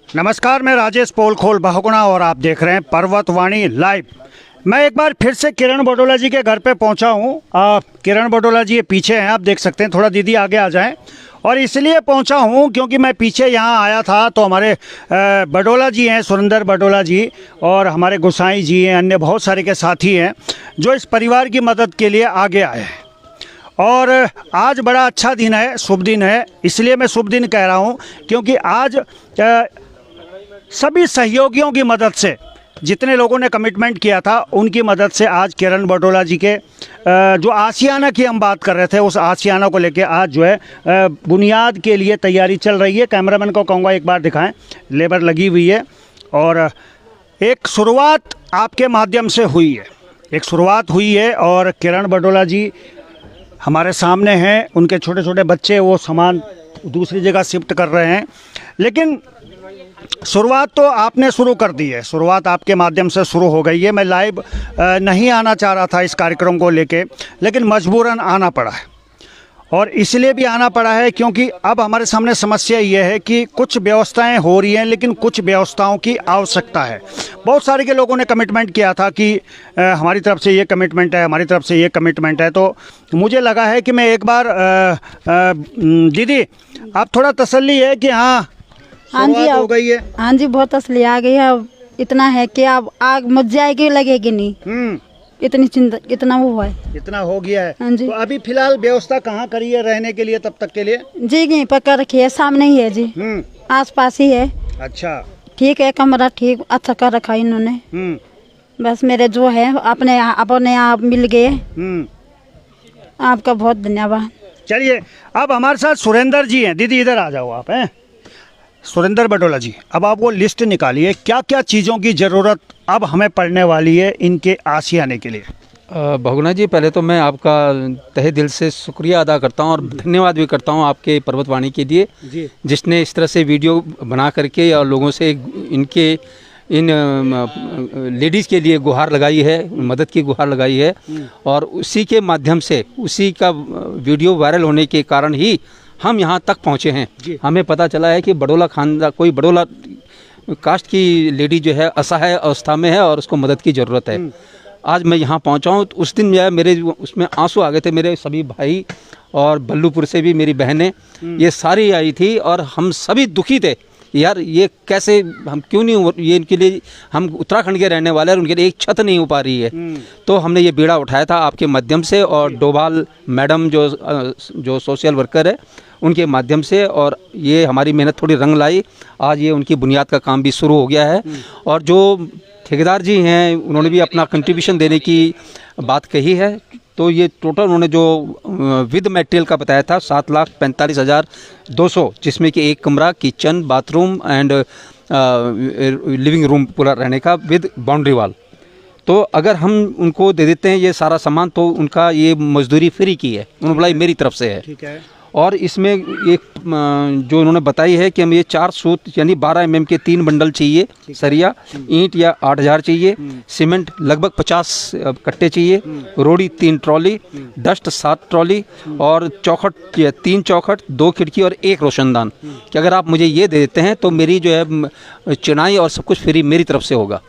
नमस्कार, मैं राजेश पोलखोल बहुगुणा और आप देख रहे हैं पर्वतवाणी लाइव। मैं एक बार फिर से किरण बडोला जी के घर पे पहुंचा हूं। किरण बडोला जी ये पीछे हैं, आप देख सकते हैं। थोड़ा दीदी आगे आ जाएं। और इसलिए पहुंचा हूं क्योंकि मैं पीछे यहां आया था तो हमारे बडोला जी हैं, सुरेंद्र बडोला जी, और हमारे गोसाई जी हैं, अन्य बहुत सारे के साथी हैं जो इस परिवार की मदद के लिए आगे आए हैं। और आज बड़ा अच्छा दिन है, शुभ दिन है। इसलिए मैं शुभ दिन कह रहा हूं क्योंकि आज सभी सहयोगियों की मदद से, जितने लोगों ने कमिटमेंट किया था उनकी मदद से आज किरण बडोला जी के जो आशियाना की हम बात कर रहे थे, उस आशियाना को लेके आज जो है बुनियाद के लिए तैयारी चल रही है। कैमरामैन को कहूँगा एक बार दिखाएं, लेबर लगी हुई है और एक शुरुआत आपके माध्यम से हुई है, एक शुरुआत हुई है। और किरण बडोला जी हमारे सामने हैं, उनके छोटे छोटे बच्चे वो सामान दूसरी जगह शिफ्ट कर रहे हैं, लेकिन शुरुआत तो आपने शुरू कर दी है, शुरुआत आपके माध्यम से शुरू हो गई है। मैं लाइव नहीं आना चाह रहा था इस कार्यक्रम को लेके, लेकिन मजबूरन आना पड़ा है। और इसलिए भी आना पड़ा है क्योंकि अब हमारे सामने समस्या ये है कि कुछ व्यवस्थाएं हो रही हैं लेकिन कुछ व्यवस्थाओं की आवश्यकता है। बहुत सारे के लोगों ने कमिटमेंट किया था कि हमारी तरफ से ये कमिटमेंट है, हमारी तरफ से ये कमिटमेंट है। तो मुझे लगा है कि मैं एक बार दीदी आप थोड़ा तसल्ली है कि हाँ जी हो गई है। हाँ जी, बहुत असली आ गई है। अब इतना है कि अब आग मुझ जाएगी, लगेगी नहीं। इतनी चिंता, इतना वो है, इतना हो गया है। हाँ जी। तो अभी फिलहाल व्यवस्था कहाँ करी है रहने के लिए तब तक के लिए? जी यहीं पर कर रखी है, सामने ही है जी, आस पास ही है। अच्छा, ठीक है, कमरा ठीक अच्छा कर रखा है इन्होंने। बस मेरे जो है अपने आप मिल गए। आपका बहुत धन्यवाद। चलिए अब हमारे साथ सुरेंद्र जी हैं। दीदी इधर आ जाओ आप। हैं सुरेंद्र बडोला जी, अब आप वो लिस्ट निकालिए, क्या क्या चीज़ों की ज़रूरत अब हमें पड़ने वाली है इनके आशियाने के लिए। बहुगुणा जी, पहले तो मैं आपका तहे दिल से शुक्रिया अदा करता हूं और धन्यवाद भी करता हूं आपके पर्वतवाणी के लिए जी, जिसने इस तरह से वीडियो बना करके और लोगों से इन लेडीज़ के लिए गुहार लगाई है, मदद की गुहार लगाई है। और उसी के माध्यम से, उसी का वीडियो वायरल होने के कारण ही हम यहाँ तक पहुँचे हैं। हमें पता चला है कि बडोला खानदान, कोई बडोला कास्ट की लेडी जो है असहाय अवस्था में है और उसको मदद की ज़रूरत है। आज मैं यहाँ पहुँचा हूँ तो उस दिन जो है मेरे उसमें आंसू आ गए थे। मेरे सभी भाई और बल्लूपुर से भी मेरी बहनें, ये सारी आई थी और हम सभी दुखी थे यार, ये कैसे, हम क्यों नहीं, ये इनके लिए, हम उत्तराखंड के रहने वाले हैं, उनके लिए एक छत नहीं हो पा रही है। तो हमने ये बीड़ा उठाया था आपके माध्यम से और डोभाल मैडम जो सोशल वर्कर है उनके माध्यम से, और ये हमारी मेहनत थोड़ी रंग लाई। आज ये उनकी बुनियाद का काम भी शुरू हो गया है। और जो ठेकेदार जी हैं उन्होंने भी अपना कंट्रीब्यूशन देने की बात कही है। तो ये टोटल उन्होंने जो विद मटेरियल का बताया था 7,45,200, जिसमें कि एक कमरा, kitchen, bathroom and living room पूरा रहने का विद बाउंड्री वॉल। तो अगर हम उनको दे देते हैं ये सारा सामान तो उनका ये मजदूरी फ्री की है, उन्होंने बोला मेरी तरफ से है। ठीक है। और इसमें एक जो उन्होंने बताई है कि हमें ये 4 सूत यानी 12 mm के 3 बंडल चाहिए, सरिया, ईंट या 8,000 चाहिए, सीमेंट लगभग 50 कट्टे चाहिए, रोड़ी 3 ट्रॉली, डस्ट 7 ट्रॉली और चौखट 3 चौखट, 2 खिड़की और 1 रोशनदान। कि अगर आप मुझे ये दे देते हैं तो मेरी जो है चुनाई और सब कुछ फ्री मेरी तरफ से होगा।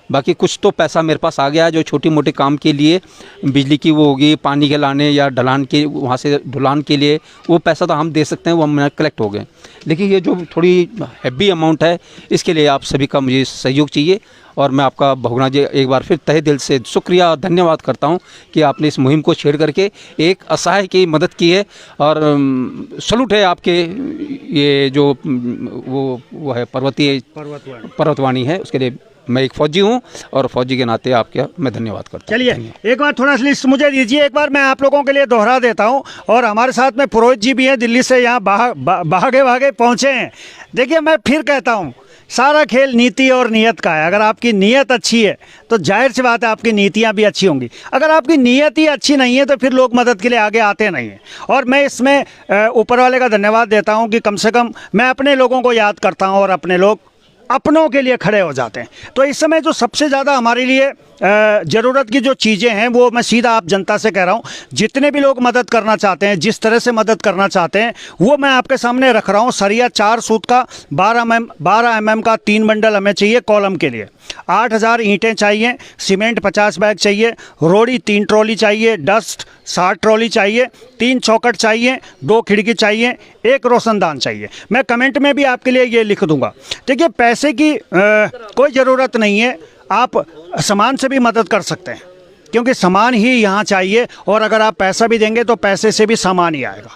बाकी कुछ तो पैसा मेरे पास आ गया है जो छोटी मोटी काम के लिए, बिजली की वो होगी, पानी के लाने या ढलान के, वहाँ से ढुलान के लिए वो पैसा तो हम दे सकते हैं, वो हम कलेक्ट हो गए। लेकिन ये जो थोड़ी हैवी अमाउंट है इसके लिए आप सभी का मुझे सहयोग चाहिए। और मैं आपका बहुगुणा जी एक बार फिर तहे दिल से शुक्रिया और धन्यवाद करता हूँ कि आपने इस मुहिम को छेड़ करके एक असहाय की मदद की है। और सलूट है आपके ये जो वो है पर्वतवाणी है, उसके लिए मैं एक फौजी हूँ और फौजी के नाते आपके मैं धन्यवाद करता हूँ। चलिए एक बार थोड़ा सा लिस्ट मुझे दीजिए, एक बार मैं आप लोगों के लिए दोहरा देता हूँ। और हमारे साथ में पुरोहित जी भी हैं, दिल्ली से यहाँ भागे भागे पहुँचे हैं। देखिए मैं फिर कहता हूँ, सारा खेल नीति और नियत का है। अगर आपकी नीयत अच्छी है तो जाहिर सी बात है आपकी नीतियाँ भी अच्छी होंगी। अगर आपकी नीयत ही अच्छी नहीं है तो फिर लोग मदद के लिए आगे आते नहीं हैं। और मैं इसमें ऊपर वाले का धन्यवाद देता हूँ कि कम से कम मैं अपने लोगों को याद करता हूँ और अपने लोग अपनों के लिए खड़े हो जाते हैं। तो इस समय जो सबसे ज़्यादा हमारे लिए ज़रूरत की जो चीज़ें हैं वो मैं सीधा आप जनता से कह रहा हूँ, जितने भी लोग मदद करना चाहते हैं, जिस तरह से मदद करना चाहते हैं, वो मैं आपके सामने रख रहा हूँ। सरिया 4 सूत का 12 mm का 3 बंडल हमें चाहिए कॉलम के लिए, 8000 ईंटें चाहिए, सीमेंट 50 बैग चाहिए, रोड़ी 3 ट्रॉली चाहिए, डस्ट 60 ट्रॉली चाहिए, 3 चौखट चाहिए, 2 खिड़की चाहिए, 1 रोशनदान चाहिए। मैं कमेंट में भी आपके लिए ये लिख दूंगा। देखिए, पैसे की कोई ज़रूरत नहीं है, आप सामान से भी मदद कर सकते हैं, क्योंकि सामान ही यहाँ चाहिए, और अगर आप पैसा भी देंगे तो पैसे से भी सामान ही आएगा।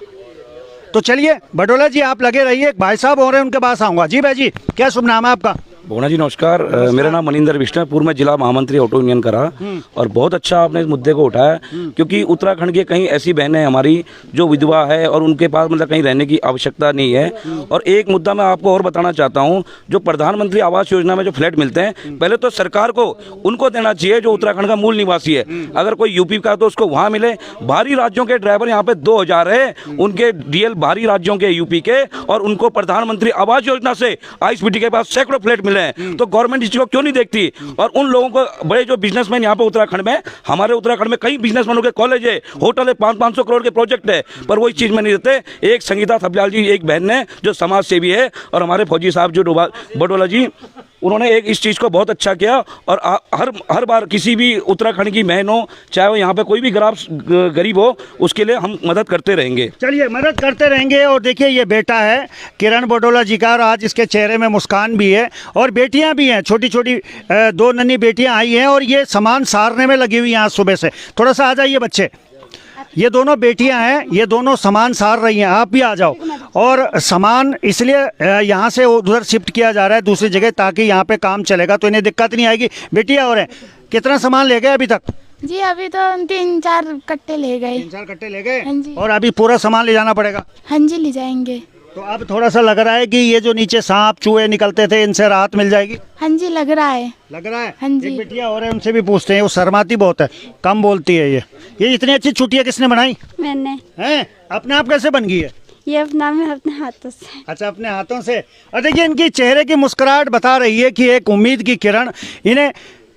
तो चलिए बडोला जी, आप लगे रहिए, एक भाई साहब हो रहे हैं, उनके पास आऊँगा। जी भाई जी, क्या शुभ नाम है आपका? भोगना जी नमस्कार। मेरा नाम मनिंदर विष्णु, पूर्व में जिला महामंत्री ऑटो यूनियन का रहा, और बहुत अच्छा आपने इस मुद्दे को उठाया, क्योंकि उत्तराखंड की कहीं ऐसी बहनें हमारी जो विधवा है और उनके पास मतलब कहीं रहने की आवश्यकता नहीं है। और एक मुद्दा मैं आपको और बताना चाहता हूं, जो प्रधानमंत्री आवास योजना में जो फ्लैट मिलते हैं, पहले तो सरकार को उनको देना चाहिए जो उत्तराखंड का मूल निवासी है। अगर कोई यूपी का तो उसको वहाँ मिले। बाहरी राज्यों के ड्राइवर यहाँ पे 2000 है, उनके डीएल बाहरी राज्यों के यूपी के, और उनको प्रधानमंत्री आवास योजना से आईएसबीटी के पास सैकड़ों फ्लैट मिले हैं। तो गवर्नमेंट इसको क्यों नहीं देखती? और उन लोगों को, बड़े जो बिजनेसमैन यहाँ पे उत्तराखंड में, हमारे उत्तराखंड में कई बिजनेसमैनों के कॉलेज है, होटल है, 500 करोड़ के प्रोजेक्ट है, पर वो इस चीज में नहीं रहते। एक संगीता थपलियाल जी, एक बहन है जो समाज सेवी है, और हमारे फौजी साहब जो बडोला जी, उन्होंने एक इस चीज़ को बहुत अच्छा किया। और हर बार किसी भी उत्तराखंड की बहन हो, चाहे वो यहाँ पे कोई भी गरीब हो, उसके लिए हम मदद करते रहेंगे। चलिए, मदद करते रहेंगे। और देखिए, ये बेटा है किरण बडोला जी का, और आज इसके चेहरे में मुस्कान भी है, और बेटियां भी हैं, छोटी छोटी 2 नन्ही बेटियां आई हैं, और ये सामान सारने में लगी हुई हैं आज सुबह से। थोड़ा सा आ जाइए बच्चे, ये दोनों बेटियां हैं, ये दोनों सामान सार रही हैं, आप भी आ जाओ। और सामान इसलिए यहाँ से उधर शिफ्ट किया जा रहा है दूसरी जगह, ताकि यहाँ पे काम चलेगा तो इन्हें दिक्कत नहीं आएगी। बेटियां और हैं, कितना सामान ले गए अभी तक? जी अभी तो 3-4 कट्टे ले गए। 3-4 कट्टे ले गए? हाँ जी। और अभी पूरा सामान ले जाना पड़ेगा? हाँ जी, ले जाएंगे। तो अब थोड़ा सा लग रहा है कि ये जो नीचे सांप चूहे निकलते थे, इनसे राहत मिल जाएगी? हाँ जी, लग रहा है। लग रहा है? हाँ जी। एक बिटिया और है, उनसे भी पूछते हैं, वो शर्माती बहुत है, कम बोलती है। ये इतनी अच्छी चुटिया किसने बनाई? मैंने। हैं? अपने आप कैसे बन गई है? ये अपना मैं अपने हाथों से। अच्छा, अपने हाथों से। और देखिए, इनकी चेहरे की मुस्कुराहट बता रही है कि एक उम्मीद की किरण इन्हें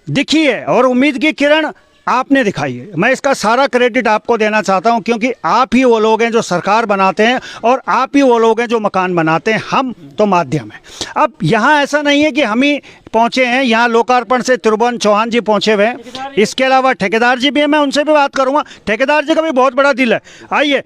दिखी है, और उम्मीद की किरण आपने दिखाई है। मैं इसका सारा क्रेडिट आपको देना चाहता हूं, क्योंकि आप ही वो लोग हैं जो सरकार बनाते हैं, और आप ही वो लोग हैं जो मकान बनाते हैं, हम तो माध्यम हैं। अब यहाँ ऐसा नहीं है कि हम ही पहुँचे हैं, यहाँ लोकार्पण से त्रिभुवन चौहान जी पहुँचे हुए हैं, इसके अलावा ठेकेदार जी भी हैं, मैं उनसे भी बात करूँगा। ठेकेदार जी का भी बहुत बड़ा दिल है, आइए।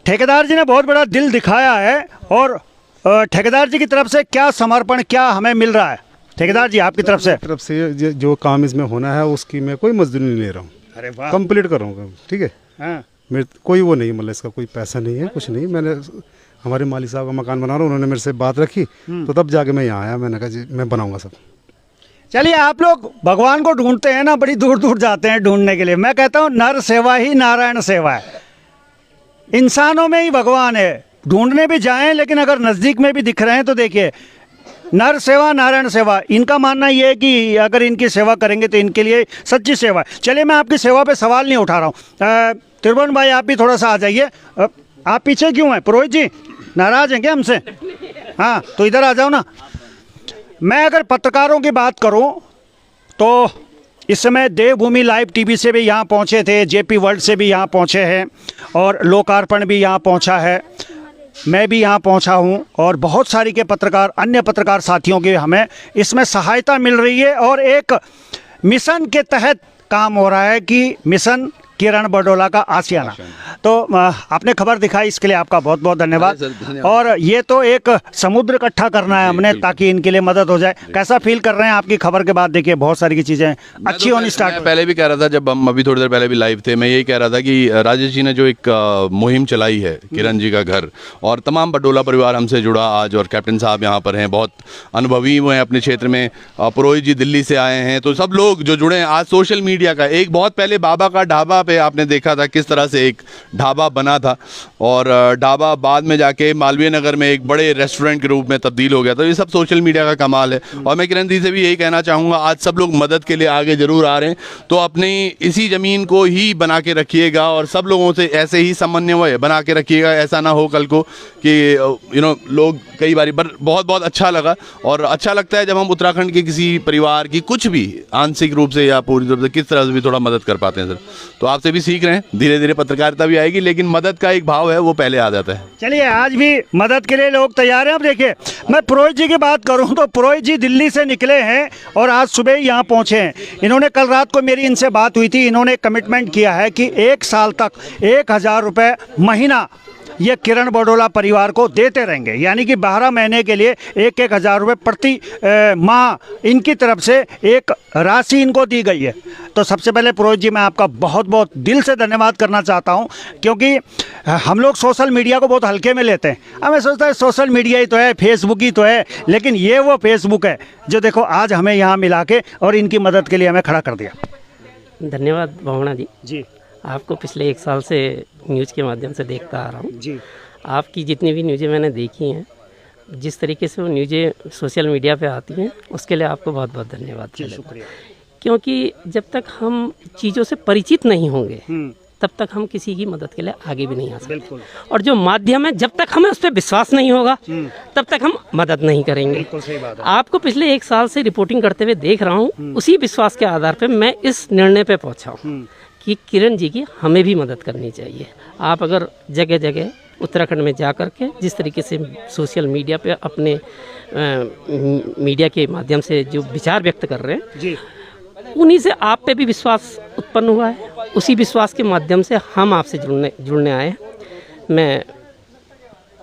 ठेकेदार जी ने बहुत बड़ा दिल दिखाया है, और ठेकेदार जी की तरफ से क्या समर्पण, क्या हमें मिल रहा है? ठेकेदार जी आपकी तरफ से जो काम इसमें होना है उसकी मैं कोई मजदूरी नहीं ले रहा हूँ। अरे वाह, कंप्लीट करूँगा, ठीक है। हाँ। मेरे कोई वो नहीं, मतलब इसका कोई पैसा नहीं है, कुछ नहीं। मैंने हमारे मालिक साहब का मकान बना रहा हूँ, उन्होंने मेरे से बात रखी, तो तब जाके मैं यहाँ आया। मैंने कहा जी मैं बनाऊँगा सब। चलिए, आप लोग भगवान को ढूंढते हैं ना, बड़ी दूर दूर जाते हैं ढूंढने के लिए। मैं कहता हूँ नर सेवा ही नारायण सेवा है, इंसानों में ही भगवान है। ढूंढने भी जाएं, लेकिन अगर नज़दीक में भी दिख रहे हैं तो देखिए, नर सेवा नारायण सेवा। इनका मानना ये है कि अगर इनकी सेवा करेंगे तो इनके लिए सच्ची सेवा है। चलिए, मैं आपकी सेवा पे सवाल नहीं उठा रहा हूँ। त्रिभुवन भाई, आप भी थोड़ा सा आ जाइए। आप पीछे क्यों हैं? पुरोहित जी नाराज हैं क्या हमसे? हाँ, तो इधर आ जाओ ना। मैं अगर पत्रकारों की बात करूँ तो इस समय देवभूमि लाइव टीवी से भी यहाँ पहुँचे थे, जेपी वर्ल्ड से भी यहाँ पहुँचे हैं, और लोकार्पण भी यहाँ पहुँचा है, मैं भी यहाँ पहुँचा हूँ, और बहुत सारी के पत्रकार, अन्य पत्रकार साथियों की हमें इसमें सहायता मिल रही है। और एक मिशन के तहत काम हो रहा है कि मिशन किरण बडोला का आशियाना। तो आपने खबर दिखाई, इसके लिए आपका बहुत बहुत धन्यवाद। और ये तो एक समुद्र इकट्ठा करना है हमने, ताकि इनके लिए मदद हो जाए। कैसा फील कर रहे हैं आपकी खबर के बाद? देखिए, बहुत सारी की चीज़ें अच्छी होनी स्टार्ट। पहले भी कह रहा था, जब हम अभी थोड़ी देर पहले भी लाइव थे, मैं यही कह रहा था कि राजेश जी ने जो एक मुहिम चलाई है, किरण जी का घर, और तमाम बडोला परिवार हमसे जुड़ा आज, और कैप्टन साहब यहाँ पर हैं, बहुत अनुभवी हुए हैं अपने क्षेत्र में, पुरोहित जी दिल्ली से आए हैं, तो सब लोग जो जुड़े हैं आज सोशल मीडिया का। एक बहुत पहले बाबा का ढाबा पे आपने देखा था किस तरह से एक ढाबा बना था और ढाबा बाद में जाके मालवीय नगर में एक बड़े रेस्टोरेंट के रूप में तब्दील हो गया। तो ये सब सोशल मीडिया का कमाल है। और मैं किरण दी से भी यही कहना चाहूँगा, आज सब लोग मदद के लिए आगे ज़रूर आ रहे हैं, तो अपनी इसी ज़मीन को ही बना के रखिएगा और सब लोगों से ऐसे ही समन्वय बना के रखिएगा। ऐसा ना हो कल को कि लोग कई बार बहुत बहुत अच्छा लगा और अच्छा लगता है जब हम उत्तराखंड के किसी परिवार की कुछ भी आंशिक रूप से या पूरी रूप से किस तरह से भी थोड़ा मदद कर पाते हैं सर। तो आपसे भी सीख रहे हैं, धीरे धीरे पत्रकारिता भी आएगी, लेकिन मदद का एक भाव है वो पहले आ जाता है। चलिए, आज भी मदद के लिए लोग तैयार हैं। अब देखिए, मैं पुरोहित जी की बात करूं तो पुरोहित जी दिल्ली से निकले हैं और आज सुबह ही यहाँ पहुँचे हैं। इन्होंने कल रात को मेरी इनसे बात हुई थी, इन्होंने कमिटमेंट किया है कि 1 साल तक 1000 रुपये महीना ये किरण बडोला परिवार को देते रहेंगे, यानी कि 12 महीने के लिए 1,000 रुपये प्रति माह इनकी तरफ से एक राशि इनको दी गई है। तो सबसे पहले पुरोहित जी, मैं आपका बहुत बहुत दिल से धन्यवाद करना चाहता हूं, क्योंकि हम लोग सोशल मीडिया को बहुत हल्के में लेते हैं। हमें सोचता है सोशल मीडिया ही तो है, फेसबुक ही तो है, लेकिन ये वो फेसबुक है जो देखो आज हमें यहाँ मिला के और इनकी मदद के लिए हमें खड़ा कर दिया। धन्यवाद भावना जी। जी आपको पिछले 1 साल से न्यूज़ के माध्यम से देखता आ रहा हूँ जी। आपकी जितनी भी न्यूज़ें मैंने देखी हैं, जिस तरीके से वो न्यूज़ें सोशल मीडिया पे आती हैं, उसके लिए आपको बहुत बहुत धन्यवाद। शुक्रिया। क्योंकि जब तक हम चीज़ों से परिचित नहीं होंगे तब तक हम किसी की मदद के लिए आगे भी नहीं आ सकते। और जो माध्यम है, जब तक हमें उस पर विश्वास नहीं होगा तब तक हम मदद नहीं करेंगे। सही बात है। आपको पिछले 1 साल से रिपोर्टिंग करते हुए देख रहा हूँ, उसी विश्वास के आधार पर मैं इस निर्णय पर पहुँचा हूँ कि किरण जी की हमें भी मदद करनी चाहिए। आप अगर जगह जगह उत्तराखंड में जा कर के जिस तरीके से सोशल मीडिया पे अपने मीडिया के माध्यम से जो विचार व्यक्त कर रहे हैं जी, उन्हीं से आप पे भी विश्वास उत्पन्न हुआ है। उसी विश्वास के माध्यम से हम आपसे जुड़ने आए हैं। मैं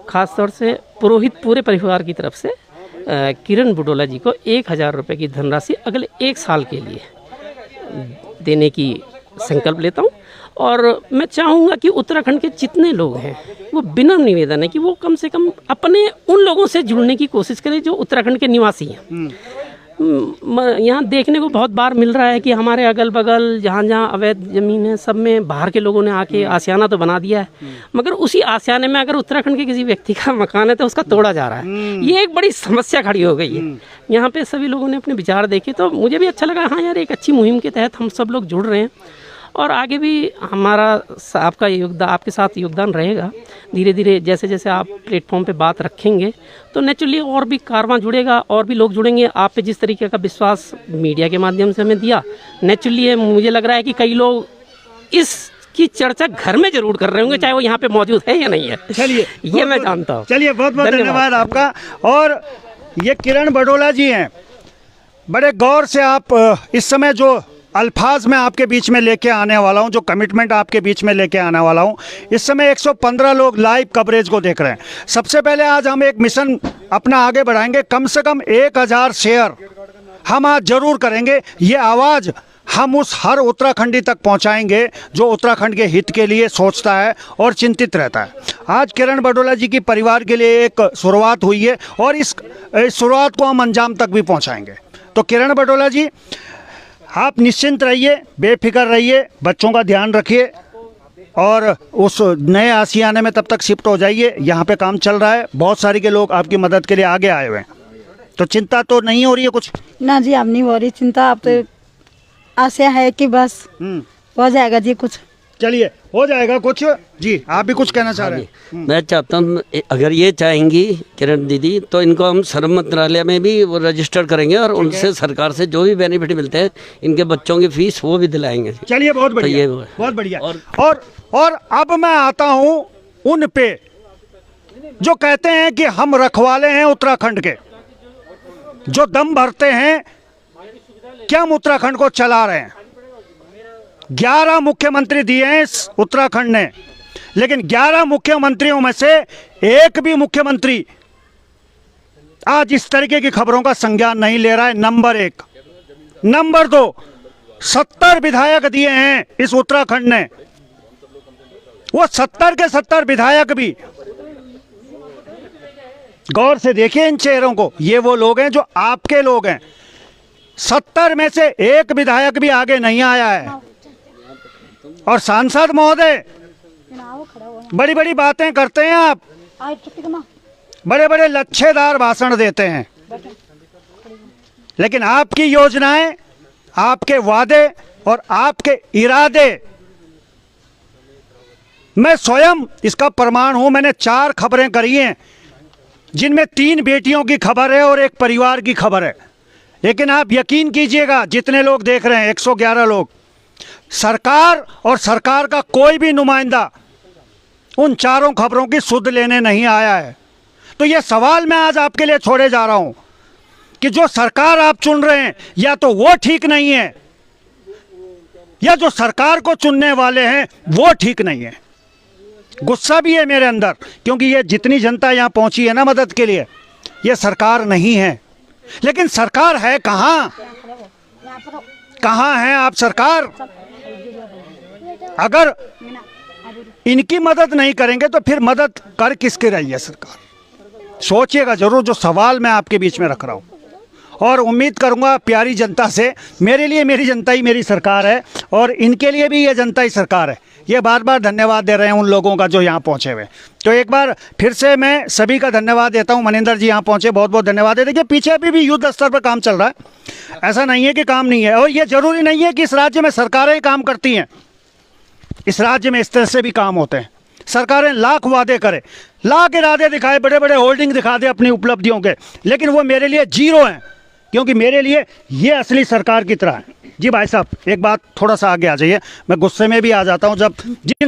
ख़ास तौर से पुरोहित पूरे परिवार की तरफ से किरण बडोला जी को 1000 रुपये की धनराशि अगले 1 साल के लिए देने की संकल्प लेता हूँ। और मैं चाहूँगा कि उत्तराखंड के जितने लोग हैं वो बिना निवेदन है कि वो कम से कम अपने उन लोगों से जुड़ने की कोशिश करें जो उत्तराखंड के निवासी हैं। यहाँ देखने को बहुत बार मिल रहा है कि हमारे अगल बगल जहाँ जहाँ अवैध ज़मीन है, सब में बाहर के लोगों ने आके आशियाना तो बना दिया है, मगर उसी आशियाने में अगर उत्तराखंड के किसी व्यक्ति का मकान है तो उसका तोड़ा जा रहा है। ये एक बड़ी समस्या खड़ी हो गई है। यहाँ पे सभी लोगों ने अपने विचार देखे तो मुझे भी अच्छा लगा। हाँ यार, एक अच्छी मुहिम के तहत हम सब लोग जुड़ रहे हैं और आगे भी हमारा आपका योगदान, आपके साथ योगदान रहेगा। धीरे धीरे जैसे जैसे आप प्लेटफॉर्म पे बात रखेंगे तो नेचुरली और भी कारवां जुड़ेगा और भी लोग जुड़ेंगे। आप पे जिस तरीके का विश्वास मीडिया के माध्यम से हमें दिया, नेचुरली मुझे लग रहा है कि कई लोग इसकी चर्चा घर में जरूर कर रहे होंगे, चाहे वो यहाँ पे मौजूद है या नहीं है। चलिए, ये मैं जानता हूँ। चलिए, बहुत बहुत धन्यवाद आपका। और ये किरण बडोला जी हैं, बड़े गौर से आप इस समय जो अल्फाज में आपके बीच में लेके आने वाला हूं, जो कमिटमेंट आपके बीच में लेके आने वाला हूं, इस समय 115 लोग लाइव कवरेज को देख रहे हैं। सबसे पहले आज हम एक मिशन अपना आगे बढ़ाएंगे, कम से कम 1000 शेयर हम आज जरूर करेंगे। ये आवाज़ हम उस हर उत्तराखंडी तक पहुंचाएंगे जो उत्तराखंड के हित के लिए सोचता है और चिंतित रहता है। आज किरण बडोला जी की परिवार के लिए एक शुरुआत हुई है और इस शुरुआत को हम अंजाम तक भी पहुंचाएंगे। तो किरण बडोला जी, आप निश्चिंत रहिए, बेफिक्र रहिए, बच्चों का ध्यान रखिए और उस नए आशियाने में तब तक शिफ्ट हो जाइए। यहाँ पे काम चल रहा है, बहुत सारे के लोग आपकी मदद के लिए आगे आए हुए हैं, तो चिंता तो नहीं हो रही है कुछ? ना जी, अब नहीं हो रही चिंता। अब तो आशा है कि बस हो जाएगा जी कुछ। चलिए, हो जाएगा कुछ। जी, आप भी कुछ कहना चाह रहे हैं? मैं चाहता हूँ, अगर ये चाहेंगी किरण दीदी तो इनको हम श्रम मंत्रालय में भी वो रजिस्टर करेंगे और उनसे सरकार से जो भी बेनिफिट मिलते हैं इनके बच्चों की फीस वो भी दिलाएंगे। चलिए, बहुत बढ़िया, ये बहुत बढ़िया। और अब मैं आता हूँ उन पे जो कहते हैं कि हम रखवाले हैं उत्तराखंड के, जो दम भरते हैं कि हम उत्तराखंड को चला रहे हैं। 11 मुख्यमंत्री दिए हैं इस उत्तराखंड ने, लेकिन 11 मुख्यमंत्रियों में से एक भी मुख्यमंत्री आज इस तरीके की खबरों का संज्ञान नहीं ले रहा है। नंबर 1। नंबर 2, 70 विधायक दिए हैं इस उत्तराखंड ने, वो 70 के 70 विधायक भी, गौर से देखिए इन चेहरों को, ये वो लोग हैं जो आपके लोग हैं। 70 में से एक विधायक भी आगे नहीं आया है। और सांसद महोदय बड़ी बड़ी बातें करते हैं आप, बड़े बड़े लच्छेदार भाषण देते हैं, लेकिन आपकी योजनाएं, आपके वादे और आपके इरादे, मैं स्वयं इसका प्रमाण हूं। मैंने 4 खबरें करी हैं जिनमें 3 बेटियों की खबर है और एक परिवार की खबर है, लेकिन आप यकीन कीजिएगा जितने लोग देख रहे हैं 111 लोग, सरकार और सरकार का कोई भी नुमाइंदा उन 4 खबरों की सुध लेने नहीं आया है। तो ये सवाल मैं आज आपके लिए छोड़े जा रहा हूं कि जो सरकार आप चुन रहे हैं या तो वो ठीक नहीं है या जो सरकार को चुनने वाले हैं वो ठीक नहीं है। गुस्सा भी है मेरे अंदर, क्योंकि ये जितनी जनता यहाँ पहुंची है ना मदद के लिए, ये सरकार नहीं है। लेकिन सरकार है कहाँ? कहाँ है आप सरकार? अगर इनकी मदद नहीं करेंगे तो फिर मदद कर किसकी रही है सरकार? सोचिएगा जरूर जो सवाल मैं आपके बीच में रख रहा हूँ, और उम्मीद करूंगा प्यारी जनता से, मेरे लिए मेरी जनता ही मेरी सरकार है और इनके लिए भी ये जनता ही सरकार है। ये बार बार धन्यवाद दे रहे हैं उन लोगों का जो यहाँ पहुँचे हुए। तो एक बार फिर से मैं सभी का धन्यवाद देता हूँ। मनिंदर जी यहाँ पहुँचे, बहुत बहुत धन्यवाद है। देखिए पीछे अभी भी युद्ध स्तर पर काम चल रहा है, ऐसा नहीं है कि काम नहीं है, और ये जरूरी नहीं है कि इस राज्य में सरकारें ही काम करती हैं। इस राज्य में इस तरह से भी काम होते हैं। सरकारें लाख वादे करें, लाख इरादे दिखाए, बड़े बड़े होल्डिंग दिखा दे अपनी उपलब्धियों के, लेकिन वो मेरे लिए जीरो हैं, क्योंकि मेरे लिए ये असली सरकार की तरह है। जी भाई साहब एक बात, थोड़ा सा आगे आ जाइए, मैं गुस्से में भी आ जाता हूं जब जिन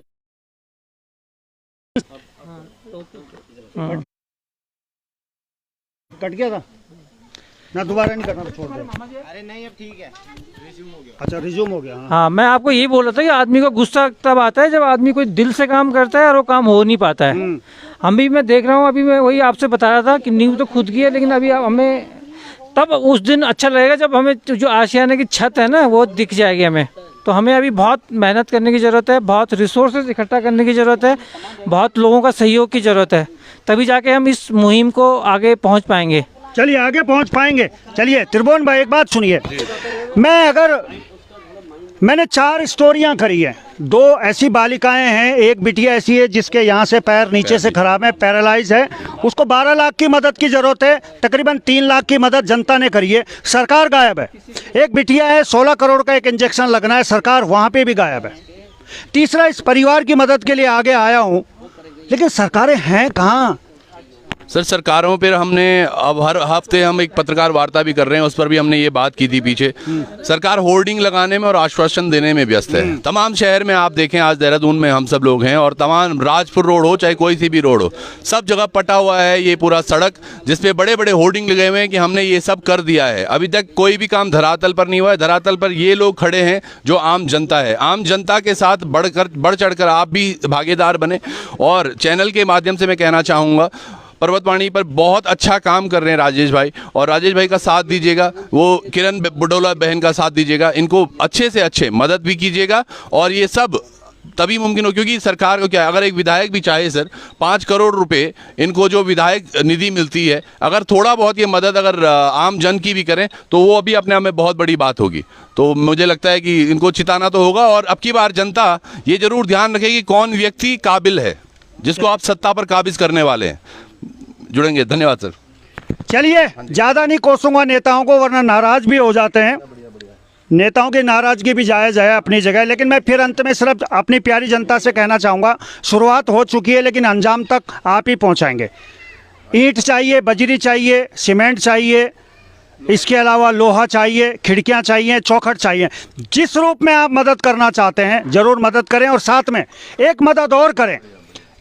कट गया था ना, दोबारा नहीं करना, छोड़ दे। अरे नहीं अब ठीक है, अच्छा रिज्यूम हो गया। हाँ, मैं आपको यही बोल रहा था कि आदमी को गुस्सा तब आता है जब आदमी कोई दिल से काम करता है और वो काम हो नहीं पाता है। हम भी, मैं देख रहा हूँ, अभी मैं वही आपसे बता रहा था कि नींव तो खुद की है, लेकिन अभी हमें तब उस दिन अच्छा लगेगा जब हमें जो आशियाने की छत है ना वो दिख जाएगी हमें। तो हमें अभी बहुत मेहनत करने की ज़रूरत है, बहुत रिसोर्सेज इकट्ठा करने की ज़रूरत है, बहुत लोगों का सहयोग की ज़रूरत है, तभी जाके हम इस मुहिम को आगे पहुँच पाएंगे। चलिए आगे पहुंच पाएंगे। चलिए त्रिभुवन भाई एक बात सुनिए, मैंने 4 स्टोरियां करी हैं। 2 ऐसी बालिकाएं हैं, एक बिटिया ऐसी है जिसके यहाँ से पैर नीचे से खराब है, पैरालाइज है, उसको 12 लाख की मदद की जरूरत है, तकरीबन 3 लाख की मदद जनता ने करी है, सरकार गायब है। एक बिटिया है, 16 करोड़ का एक इंजेक्शन लगना है, सरकार वहाँ पे भी गायब है। तीसरा, इस परिवार की मदद के लिए आगे आया हूँ, लेकिन सरकारें हैं कहाँ? सर सरकारों पर हमने अब हर हफ्ते हम एक पत्रकार वार्ता भी कर रहे हैं, उस पर भी हमने ये बात की थी पीछे। सरकार होर्डिंग लगाने में और आश्वासन देने में व्यस्त है। तमाम शहर में आप देखें, आज देहरादून में हम सब लोग हैं, और तमाम राजपुर रोड हो चाहे कोई सी भी रोड हो, सब जगह पटा हुआ है ये पूरा सड़क, जिसपे बड़े बड़े होर्डिंग लगे हुए हैं कि हमने ये सब कर दिया है। अभी तक कोई भी काम धरातल पर नहीं हुआ है। धरातल पर ये लोग खड़े हैं जो आम जनता है। आम जनता के साथ बढ़ चढ़कर आप भी भागीदार बने। और चैनल के माध्यम से मैं कहना चाहूँगा, पर्वतवाणी पर बहुत अच्छा काम कर रहे हैं राजेश भाई, और राजेश भाई का साथ दीजिएगा, वो किरण बुडोला बहन का साथ दीजिएगा, इनको अच्छे से अच्छे मदद भी कीजिएगा। और ये सब तभी मुमकिन हो क्योंकि सरकार को क्या है, अगर एक विधायक भी चाहे सर 5 करोड़ रुपए इनको जो विधायक निधि मिलती है, अगर थोड़ा बहुत ये मदद अगर आम जन की भी करें तो वो अभी अपने आप में बहुत बड़ी बात होगी। तो मुझे लगता है कि इनको चिताना तो होगा, और अब की बार जनता ये जरूर ध्यान रखेगी कौन व्यक्ति काबिल है जिसको आप सत्ता पर काबिज करने वाले हैं। जुड़ेंगे। धन्यवाद सर। चलिए ज़्यादा नहीं कोसूंगा नेताओं को, वरना नाराज़ भी हो जाते हैं। नेताओं की नाराज़गी भी जायज़ है अपनी जगह, लेकिन मैं फिर अंत में सिर्फ अपनी प्यारी जनता से कहना चाहूँगा, शुरुआत हो चुकी है लेकिन अंजाम तक आप ही पहुँचाएंगे। ईंट चाहिए, बजरी चाहिए, सीमेंट चाहिए, इसके अलावा लोहा चाहिए, खिड़कियां चाहिए, चौखट चाहिए। जिस रूप में आप मदद करना चाहते हैं ज़रूर मदद करें, और साथ में एक मदद और करें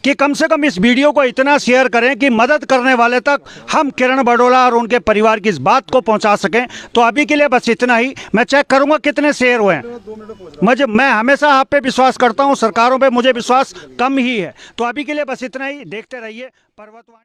कि कम से कम इस वीडियो को इतना शेयर करें कि मदद करने वाले तक हम किरण बडोला और उनके परिवार की इस बात को पहुंचा सकें। तो अभी के लिए बस इतना ही। मैं चेक करूंगा कितने शेयर हुए हैं। मैं हमेशा आप पे विश्वास करता हूं, सरकारों पे मुझे विश्वास कम ही है। तो अभी के लिए बस इतना ही। देखते रहिए पर्वतवाणी।